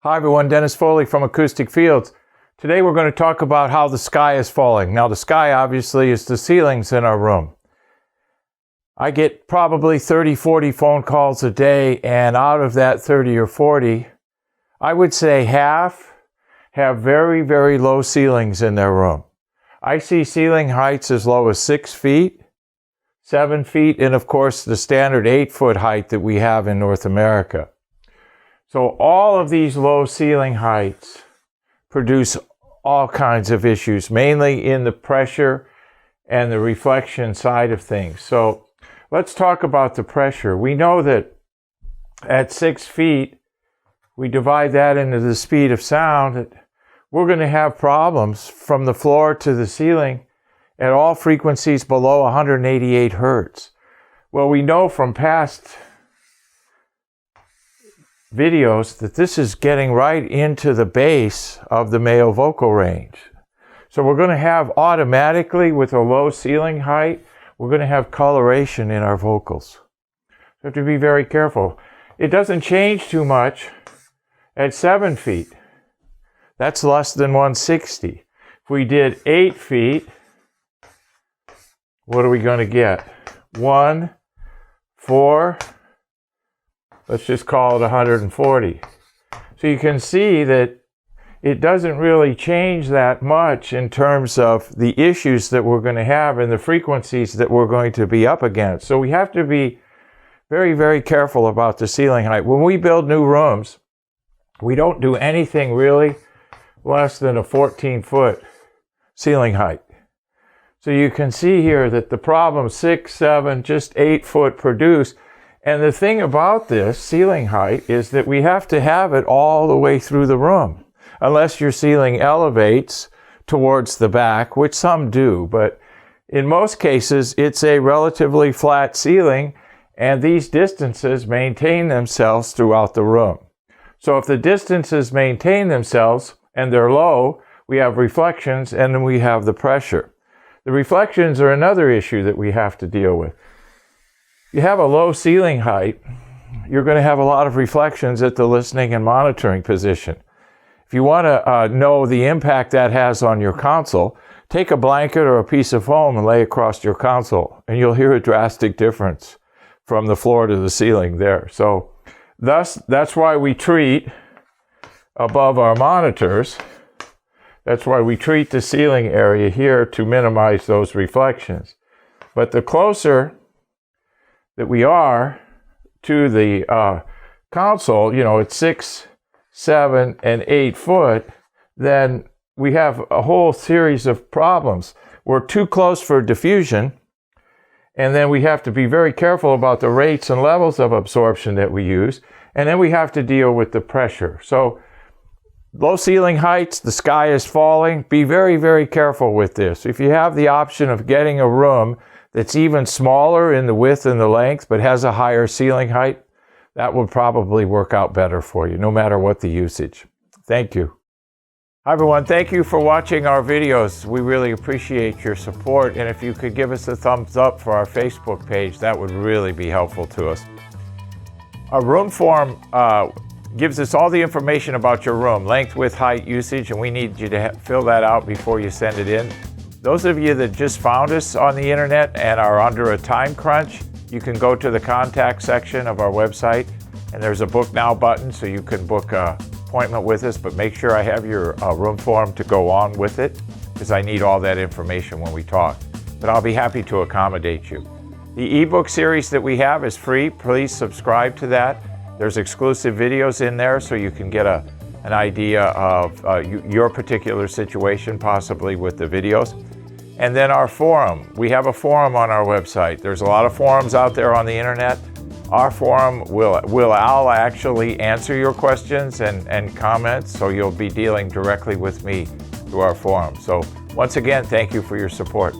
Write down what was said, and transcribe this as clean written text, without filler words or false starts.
Hi everyone, Dennis Foley from Acoustic Fields. Today we're going to talk about how the sky is falling. Now the sky obviously is the ceilings in our room. I get probably 30-40 phone calls a day, and out of that 30 or 40, I would say half have very, very low ceilings in their room. I see ceiling heights as low as 6 feet, 7 feet, and of course the standard 8-foot height that we have in North America. So all of these low ceiling heights produce all kinds of issues, mainly in the pressure and the reflection side of things. So let's talk about the pressure. We know that at 6 feet, we divide that into the speed of sound, we're going to have problems from the floor to the ceiling at all frequencies below 188 hertz. Well, we know from past videos that this is getting right into the base of the male vocal range. So we're going to have automatically, with a low ceiling height, we're going to have coloration in our vocals. We have to be very careful. It doesn't change too much at 7 feet. That's less than 160. If we did 8 feet, what are we going to get? 1, 4, let's just call it 140. So you can see that it doesn't really change that much in terms of the issues that we're going to have and the frequencies that we're going to be up against. So we have to be very, very careful about the ceiling height. When we build new rooms, we don't do anything really less than a 14-foot ceiling height. So you can see here that the problem 6, 7, just 8 foot produce. And the thing about this ceiling height is that we have to have it all the way through the room, unless your ceiling elevates towards the back, which some do. But in most cases, it's a relatively flat ceiling, and these distances maintain themselves throughout the room. So if the distances maintain themselves and they're low, we have reflections and then we have the pressure. The reflections are another issue that we have to deal with. You have a low ceiling height, you're going to have a lot of reflections at the listening and monitoring position. If you want to know the impact that has on your console, take a blanket or a piece of foam and lay across your console, and you'll hear a drastic difference from the floor to the ceiling there. So that's why we treat above our monitors. That's why we treat the ceiling area here to minimize those reflections. But the closer that we are to the console, at 6, 7, and 8 foot, then we have a whole series of problems. We're too close for diffusion, and then we have to be very careful about the rates and levels of absorption that we use, and then we have to deal with the pressure. So low ceiling heights, the sky is falling. Be very, very careful with this. If you have the option of getting a room that's even smaller in the width and the length, but has a higher ceiling height, that would probably work out better for you, no matter what the usage. Thank you. Hi everyone, thank you for watching our videos. We really appreciate your support, and if you could give us a thumbs up for our Facebook page, that would really be helpful to us. Our room form gives us all the information about your room, length, width, height, usage, and we need you to fill that out before you send it in. Those of you that just found us on the internet and are under a time crunch, you can go to the contact section of our website, and there's a book now button, so you can book an appointment with us, but make sure I have your room form to go on with it, because I need all that information when we talk. But I'll be happy to accommodate you. The ebook series that we have is free. Please subscribe to that. There's exclusive videos in there, so you can get an idea of your particular situation, possibly with the videos. And then our forum. We have a forum on our website. There's a lot of forums out there on the internet. Our forum will actually answer your questions and comments, so you'll be dealing directly with me through our forum. So once again, thank you for your support.